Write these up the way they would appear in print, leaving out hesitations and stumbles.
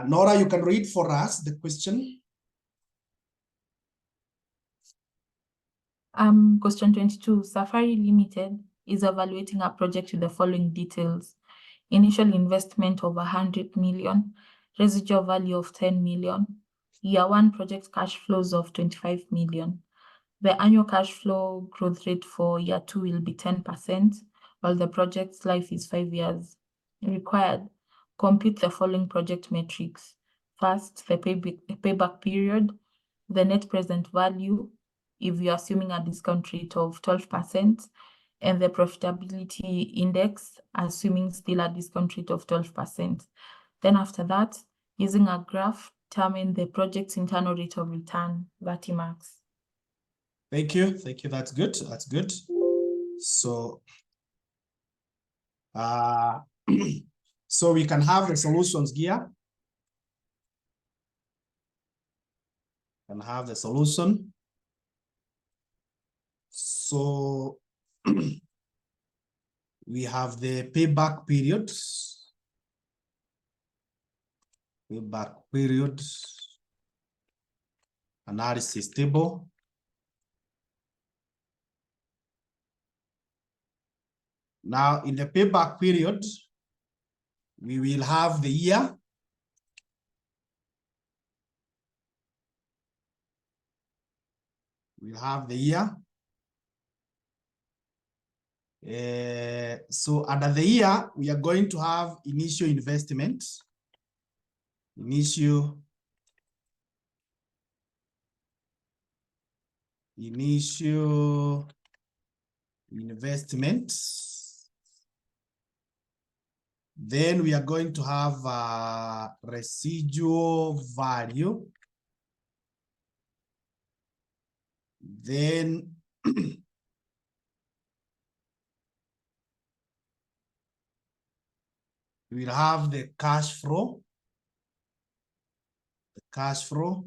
Nora, you can read for us the question. Question 22, Safari Limited is evaluating a project with the following details. Initial investment of 100 million, residual value of 10 million, year one project cash flows of 25 million. The annual cash flow growth rate for year two will be 10%, while the project's life is 5 years. Required, compute the following project metrics. First, the payback period, the net present value, if you're assuming a discount rate of 12%, and the profitability index, assuming still a discount rate of 12%. Then after that, using a graph, determine the project's internal rate of return, Vertimax. Thank you. Thank you. That's good. That's good. So, so we can have the solutions here. Can have the solution. So we have the payback period. Payback period analysis table. Now, in the payback period, we will have the year. We'll have the year. So under the year, we are going to have initial investment. Initial investment. Then we are going to have residual value. Then we'll have the cash flow. The cash flow.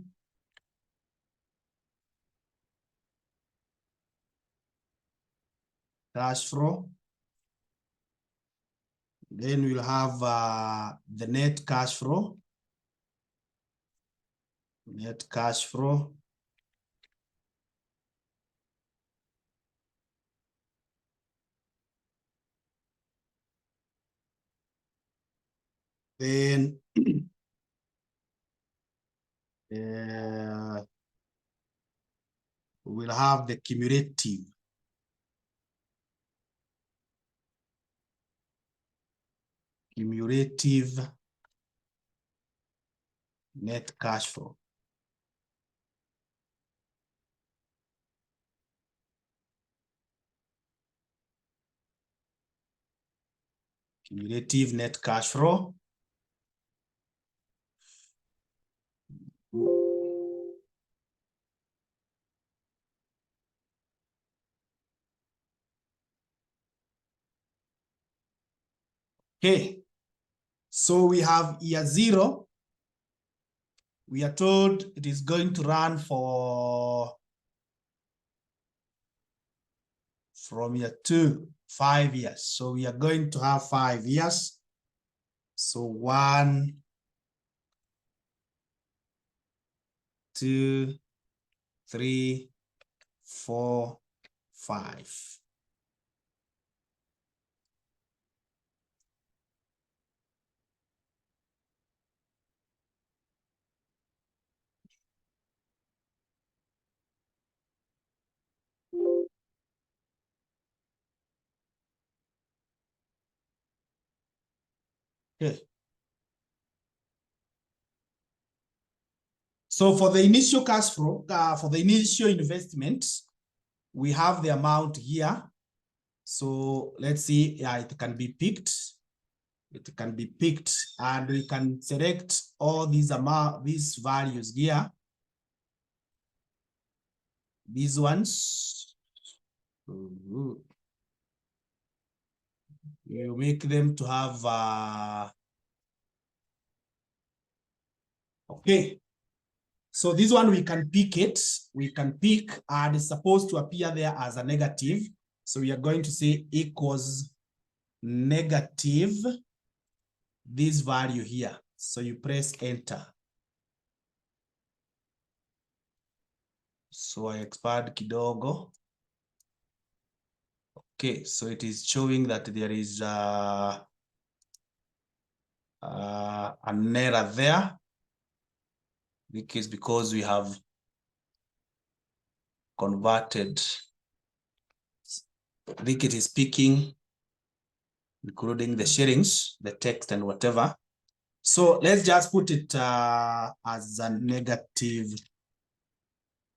Cash flow. Then we'll have the net cash flow. Net cash flow. Then we'll have the cumulative. Cumulative net cash flow. Cumulative net cash flow. Okay, so we have year 0. We are told it is going to run from year 2, 5 years. So we are going to have 5 years. So 1, 2, 3, 4, 5. Okay. So for the initial cash flow, for the initial investment, we have the amount here. So let's see, yeah, it can be picked. It can be picked, and we can select all these values here. These ones. You make them to have okay. So this one we can pick it. We can pick, and it's supposed to appear there as a negative. So we are going to say equals negative this value here. So you press enter. So I expand kidogo. Okay, so it is showing that there is an error there, which is because we have converted. I think it is picking, including the shillings, the text and whatever. So let's just put it as a negative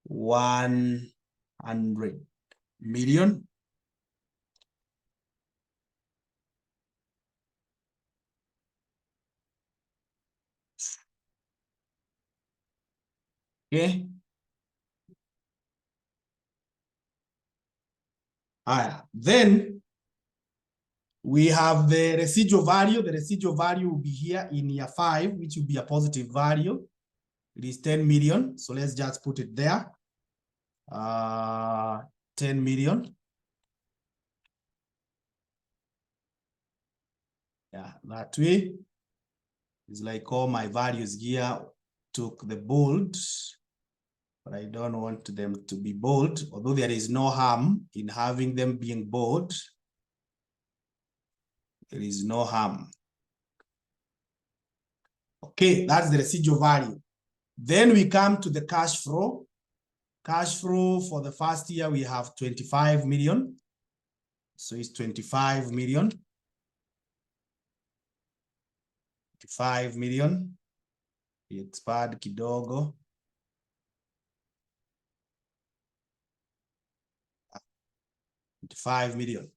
100 million. Okay. Then we have the residual value. The residual value will be here in year 5, which will be a positive value. It is 10 million. So let's just put it there. 10 million. Yeah, that way. It's like all my values here took the bold, but I don't want them to be bold, although there is no harm in having them being bold. There is no harm. Okay, that's the residual value. Then we come to the cash flow. Cash flow for the first year, we have 25 million. So it's 25 million. 25 million. We expand kidogo. 25 million.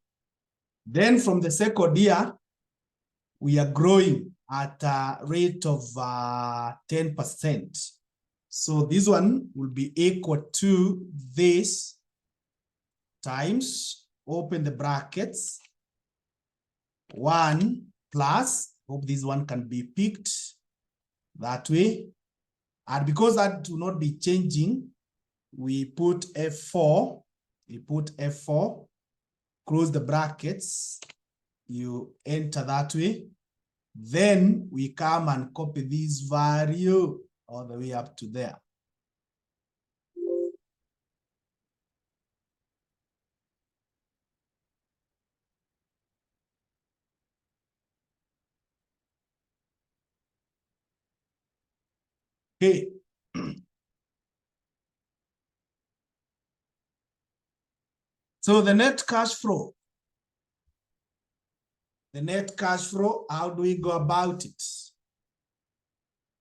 Then from the second year, we are growing at a rate of 10%. So this one will be equal to this times, open the brackets, 1 plus, hope this one can be picked that way. And because that will not be changing, we put F4, close the brackets, you enter that way. Then we come and copy this value all the way up to there. Okay. So the net cash flow. The net cash flow, how do we go about it?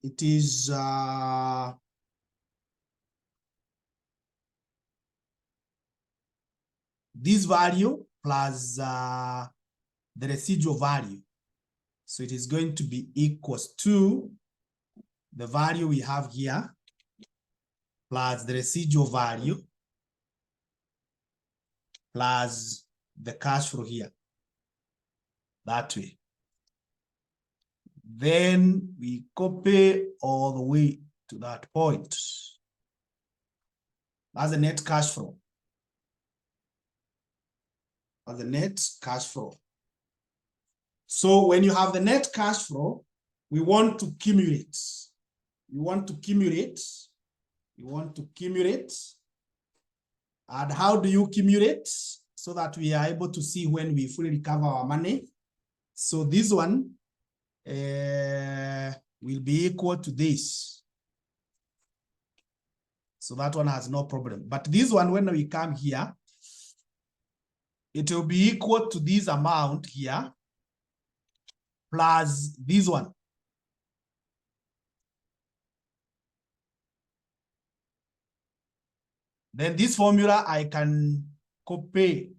It is this value plus the residual value. So it is going to be equals to the value we have here plus the residual value plus the cash flow here. That way. Then we copy all the way to that point. That's the net cash flow. That's the net cash flow. So when you have the net cash flow, we want to cumulate. You want to cumulate. You want to cumulate. And how do you cumulate? So that we are able to see when we fully recover our money. So this one will be equal to this. So that one has no problem. But this one, when we come here, it will be equal to this amount here plus this one. Then this formula I can copy.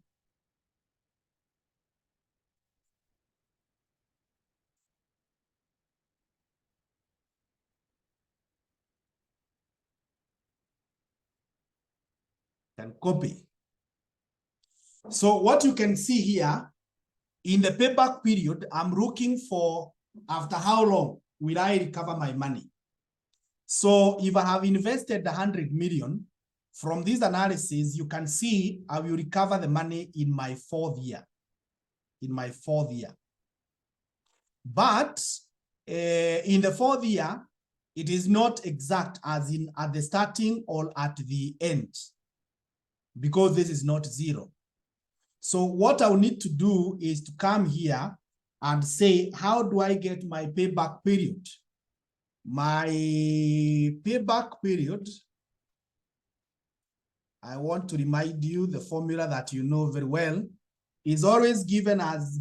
Can copy. So what you can see here, in the payback period, I'm looking for after how long will I recover my money. So if I have invested 100 million, from this analysis, you can see I will recover the money in my 4th year. In my 4th year. But In the fourth year, it is not exact as in at the starting or at the end, because this is not zero. So what I will need to do is to come here and say, how do I get my payback period? My payback period, I want to remind you the formula that you know very well, is always given as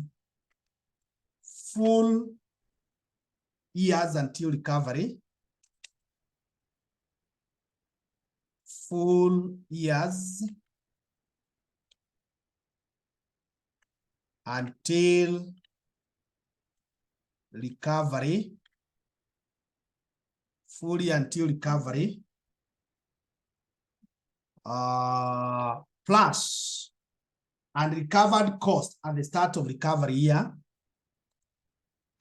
full years until recovery. Full years until recovery. Fully until recovery. Plus and recovered cost at the start of recovery year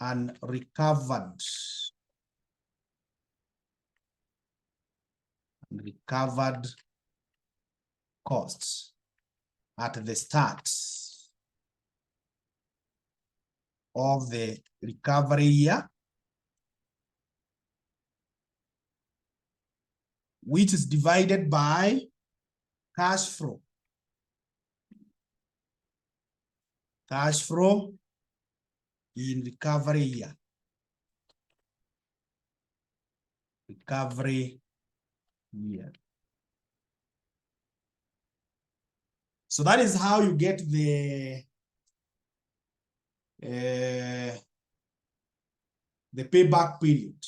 and recovered costs at the start of the recovery year, which is divided by cash flow. Cash flow in recovery year. Recovery year. So that is how you get the payback period.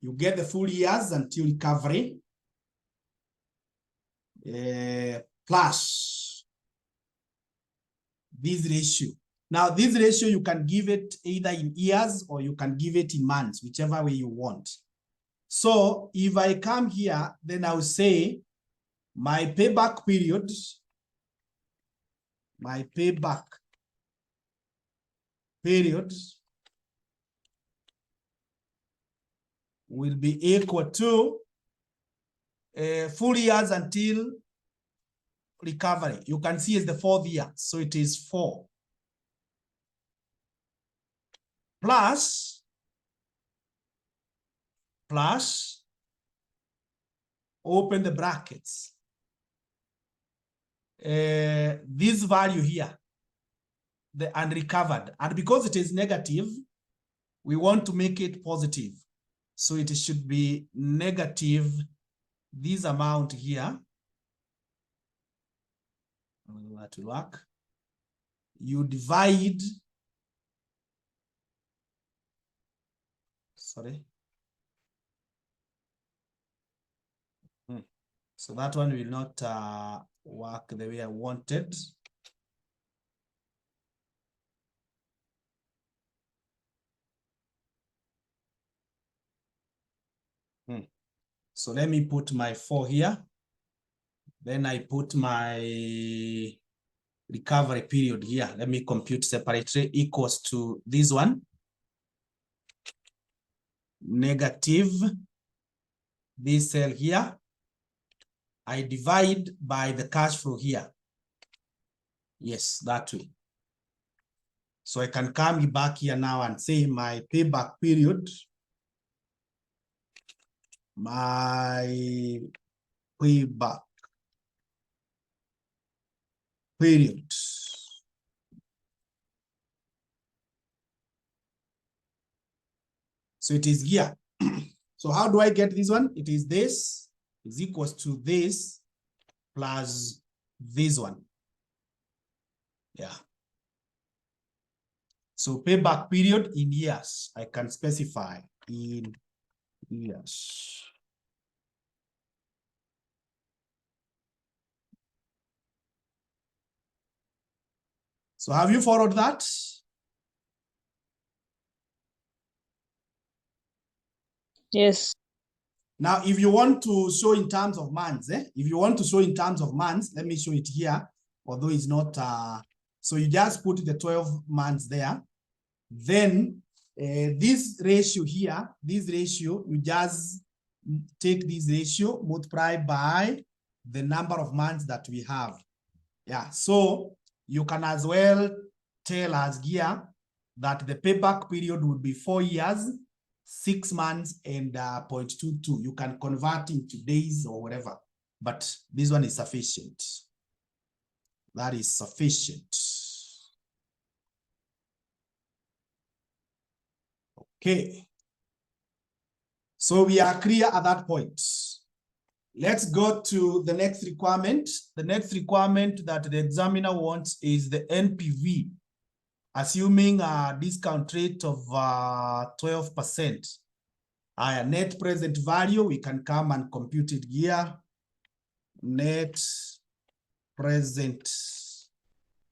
You get the full years until recovery, plus this ratio. Now, this ratio, you can give it either in years or you can give it in months, whichever way you want. So if I come here, then I will say my payback period, will be equal to full years until recovery. You can see it's the fourth year, so it is 4. Plus, open the brackets. This value here, the unrecovered. And because it is negative, we want to make it positive. So it should be negative, this amount here. That will work. You divide, sorry. So that one will not work the way I wanted. So let me put my 4 here. Then I put my recovery period here. Let me compute separately, equals to this one. Negative this cell here. I divide by the cash flow here. Yes, that way. So I can come back here now and say my payback period, my payback period. So it is here. So how do I get this one? It is this is equals to this plus this one. Yeah. So payback period in years, I can specify in years. So have you followed that? Yes. Now, if you want to show in terms of months, if you want to show in terms of months, let me show it here, although it's not, so you just put the 12 months there. Then this ratio here, this ratio, you just take this ratio, multiply by the number of months that we have. Yeah, so you can as well tell us here that the payback period would be 4 years, 6 months, and 0.22. You can convert into days or whatever, but this one is sufficient. That is sufficient. Okay. So we are clear at that point. Let's go to the next requirement. The next requirement that the examiner wants is the NPV, assuming a discount rate of 12%. Our net present value, we can come and compute it here. Net present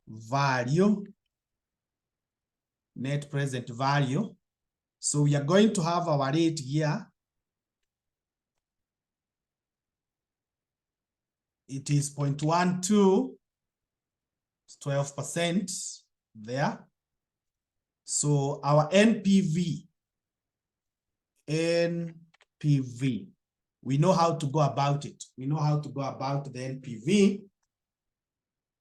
value. Net present value. So we are going to have our rate here. It is 0.12, 12% there. So our NPV, we know how to go about it. We know how to go about the NPV.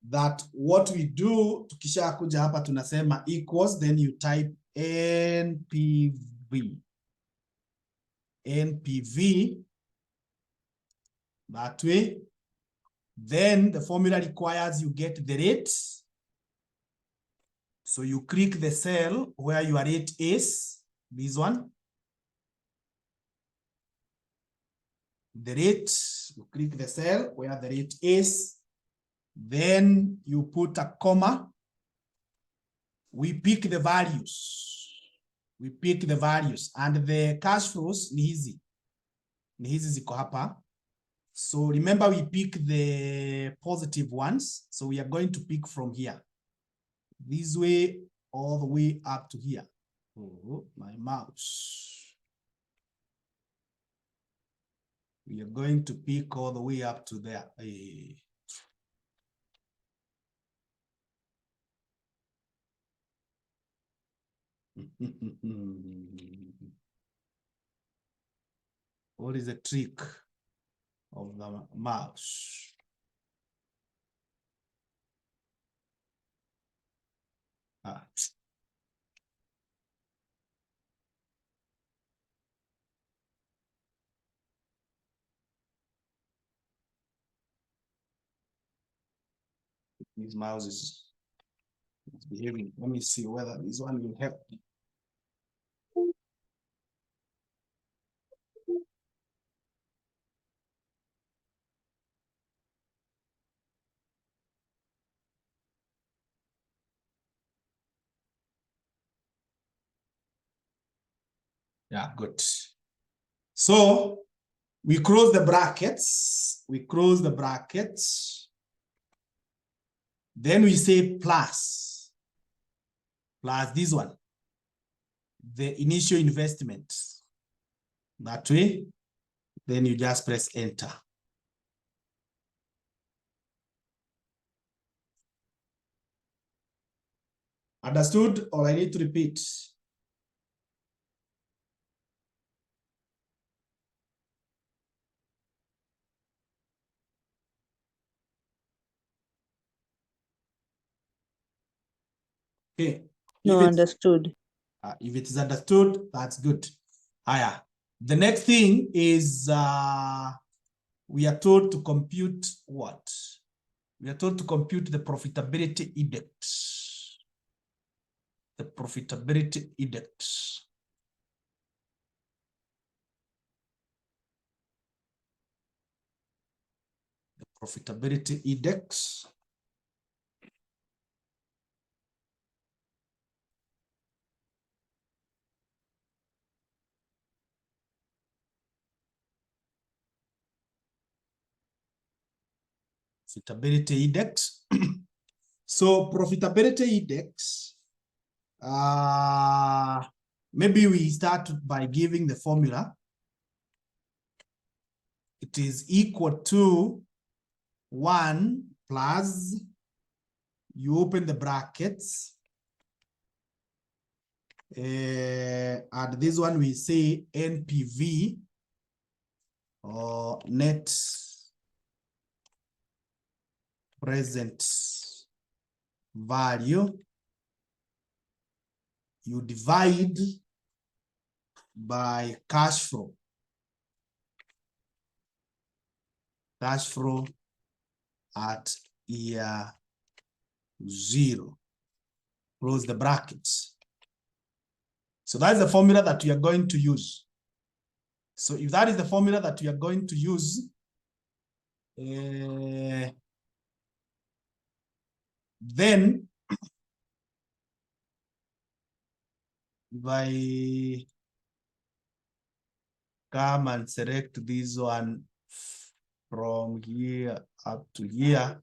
That what we do, tukisha kuja hapa tunasema equals, then you type NPV. NPV, that way. Then the formula requires you get the rate. So you click the cell where your rate is, this one. The rate, you click the cell where the rate is. Then you put a comma. We pick the values. We pick the values. And the cash flows ni hizi. Ni hizi ziko hapa. So remember we pick the positive ones. So we are going to pick from here. This way, all the way up to here. Oh, my mouse. We are going to pick all the way up to there. What is the trick of the mouse? These mouses behaving. Let me see whether this one will help. Yeah, good. So we close the brackets. We close the brackets. Then we say plus this one, the initial investment. That way, then you just press enter. Understood, or I need to repeat? Okay. No, understood. If it is understood, that's good. The next thing is we are told to compute what? We are told to compute the profitability index. The profitability index. The profitability index. Profitability index. So profitability index, maybe we start by giving the formula. It is equal to 1 plus, you open the brackets, and this one we say NPV, or net present value, you divide by cash flow. Cash flow at year 0. Close the brackets. So that's the formula that we are going to use. So if that is the formula that we are going to use, then if I come and select this one from here up to here,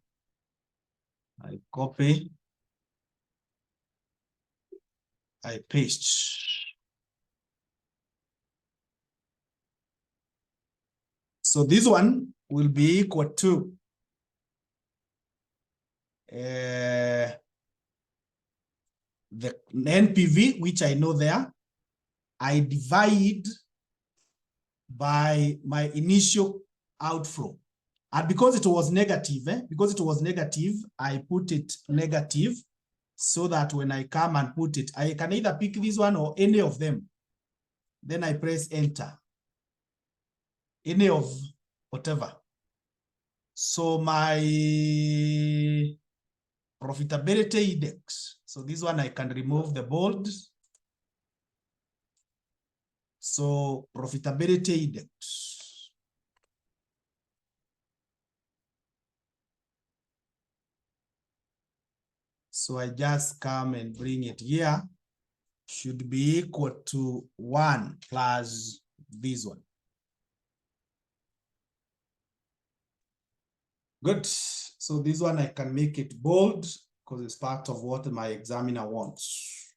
I copy, I paste. So this one will be equal to the NPV, which I know there. I divide by my initial outflow. And because it was negative, I put it negative so that when I come and put it, I can either pick this one or any of them. Then I press enter. Any of whatever. So my profitability index. So this one I can remove the bold. So profitability index. So I just come and bring it here. Should be equal to 1 plus this one. Good. So this one I can make it bold because it's part of what my examiner wants.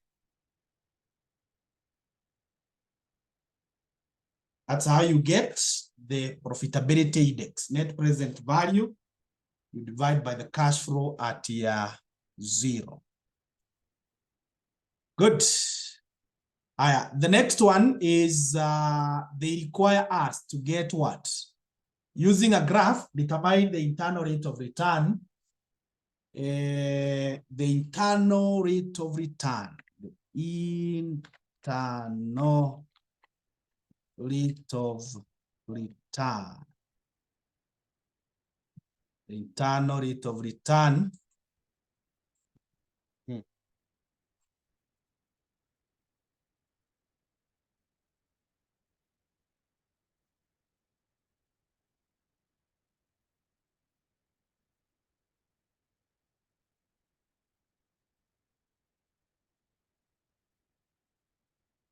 That's how you get the profitability index, net present value. You divide by the cash flow at year 0. Good. The next one is they require us to get what? Using a graph, determine the internal rate of return. The internal rate of return. The internal rate of return. The internal rate of return.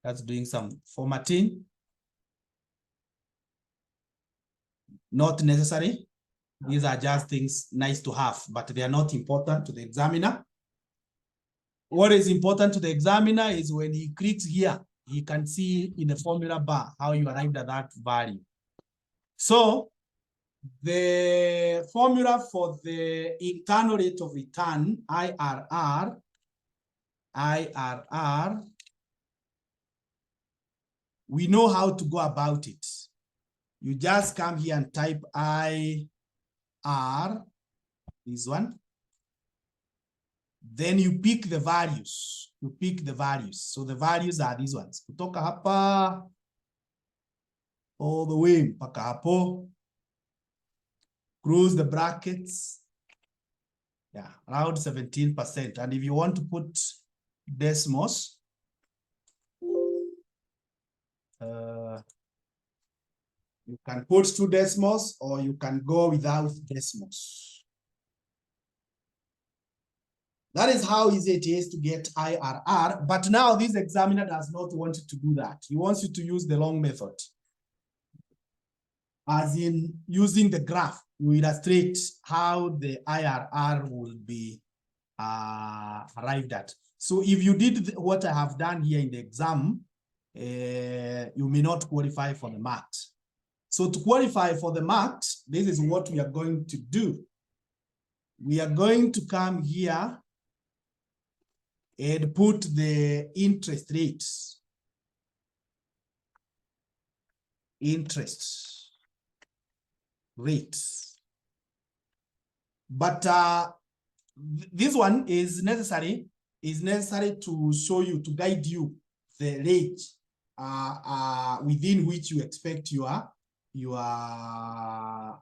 That's doing some formatting. Not necessary. These are just things nice to have, but they are not important to the examiner. What is important to the examiner is when he clicks here, he can see in the formula bar how you arrived at that value. So the formula for the internal rate of return, IRR, we know how to go about it. You just come here and type IR, this one. Then you pick the values. So the values are these ones. Kutoka hapa all the way mpaka hapo. Close the brackets. Yeah, around 17%. And if you want to put decimals, you can put 2 decimals or you can go without decimals. That is how easy it is to get IRR. But now this examiner does not want you to do that. He wants you to use the long method. As in using the graph, you illustrate how the IRR will be arrived at. So if you did what I have done here in the exam, you may not qualify for the max. So to qualify for the max, this is what we are going to do. We are going to come here and put the interest rates. Interest rates. But this one is necessary is necessary to show you, to guide you the range within which you expect your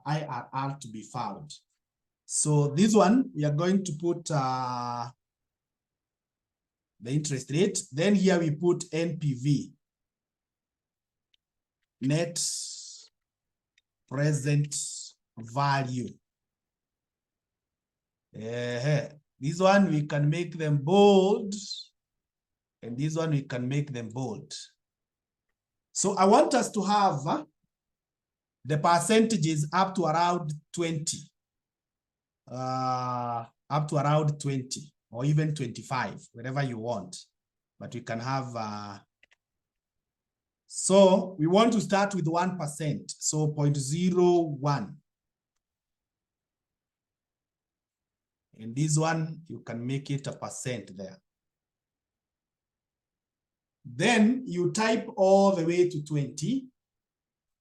IRR to be found. So this one, we are going to put the interest rate. Then here we put NPV, net present value. This one we can make them bold, and this one we can make them bold. So I want us to have the percentages up to around 20, up to around 20 or even 25, wherever you want. But we can have, so we want to start with 1%, so 0.01. And this one, you can make it 1% there. Then you type all the way to 20.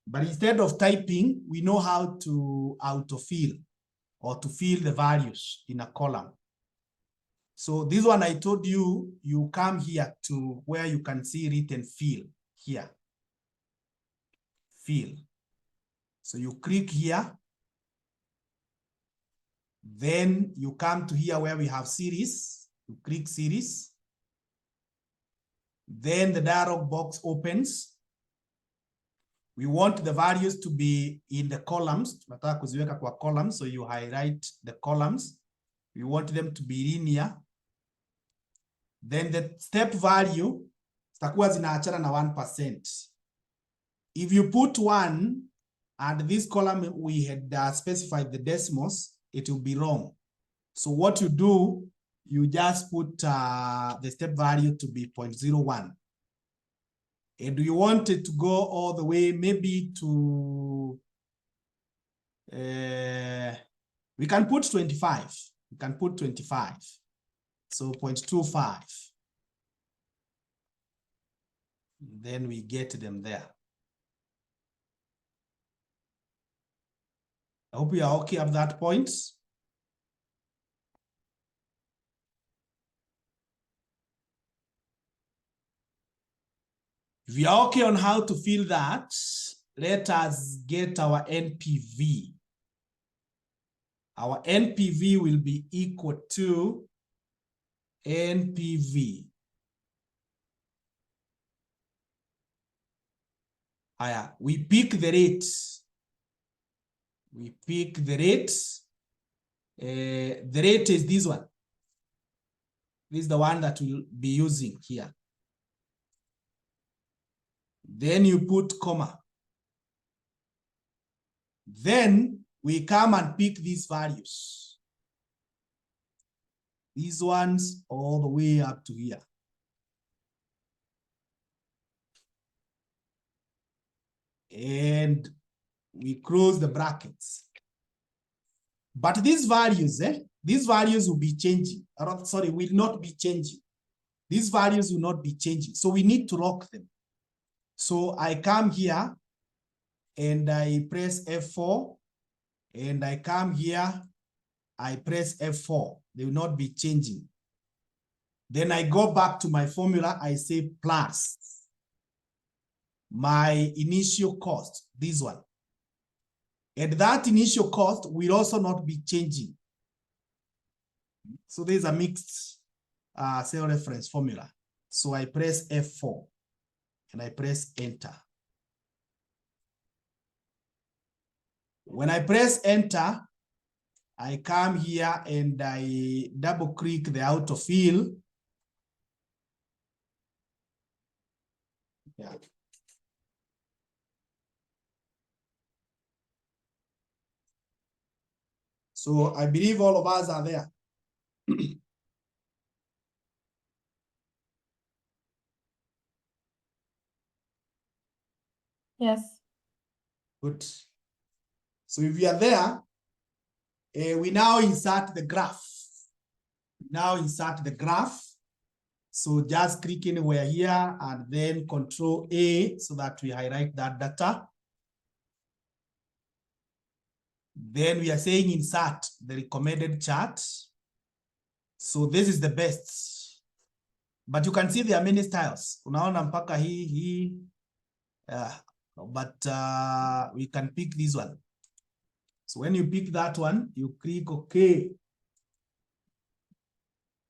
But instead of typing, we know how to autofill or to fill the values in a column. So this one I told you, you come here to where you can see written fill here. Fill. So you click here. Then you come to here where we have series. You click series. Then the dialog box opens. We want the values to be in the columns. Tunataka kuziweka kwa columns, so you highlight the columns. We want them to be linear. Then the step value zitakuwa zinaachana na 1%. If you put 1 and this column we had specified the decimals, it will be wrong. So what you do, you just put the step value to be 0.01. And do you want it to go all the way maybe to, we can put 25. We can put 25. So 0.25. Then we get them there. I hope you are okay at that point. If you are okay on how to fill that, let us get our NPV. Our NPV will be equal to NPV. We pick the rate. We pick the rate. The rate is this one. This is the one that we'll be using here. Then you put comma. Then we come and pick these values. These ones all the way up to here. And we close the brackets. But these values will be changing. Sorry, will not be changing. These values will not be changing. So we need to lock them. So I come here and I press F4, and I come here, I press F4. They will not be changing. Then I go back to my formula, I say plus my initial cost, this one. And that initial cost will also not be changing. So there's a mixed cell reference formula. So I press F4 and I press enter. When I press enter, I come here and I double click the autofill. Yeah. So I believe all of us are there. Yes. Good. So if you are there, we now insert the graph. Now insert the graph. So just click anywhere here and then Control A so that we highlight that data. Then we are saying insert the recommended chart. So this is the best But you can see there are many styles. Unaona mpaka hii. But we can pick this one. So when you pick that one, you click OK.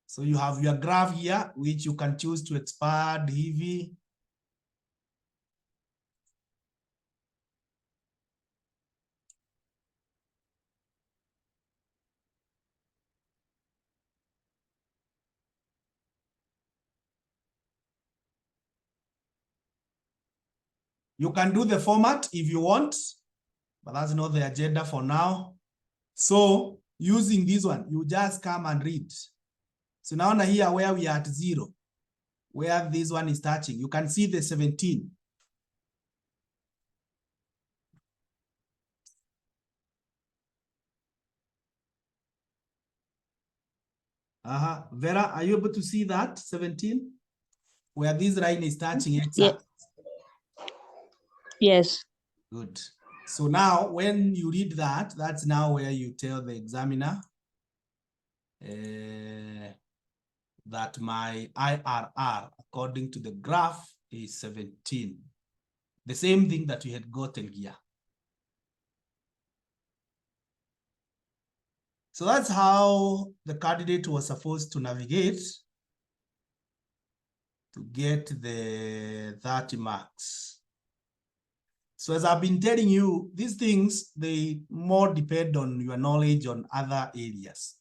So you have your graph here, which you can choose to expand hivi. You can do the format if you want, but that's not the agenda for now. So using this one, you just come and read. So now here where we are at 0, where this one is touching, you can see the 17. Vera, are you able to see that 17? Where this line is touching X Yeah. axis? Yes. Good. So now when you read that, that's now where you tell the examiner that my IRR, according to the graph, is 17. The same thing that we had gotten here. So that's how the candidate was supposed to navigate to get the 30 marks. So as I've been telling you, these things, they more depend on your knowledge on other areas.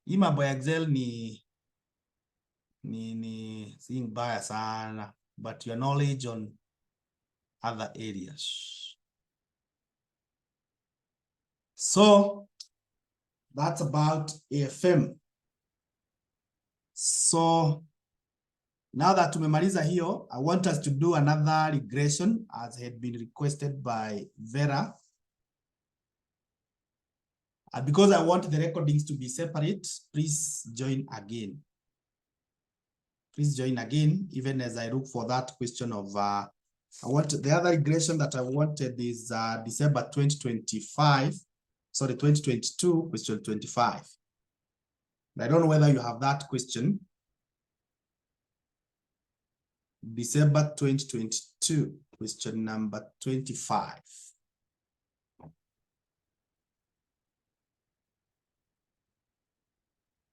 Hii mambo ya Excel ni si mbaya sana, but your knowledge on other areas. So that's about AFM. So now that tumemaliza hiyo, I want us to do another regression as had been requested by Vera. And because I want the recordings to be separate, please join again. Please join again, even as I look for that question of, I want the other regression that I wanted is December 2025, sorry, 2022, question 25. I don't know whether you have that question. December 2022, question number 25.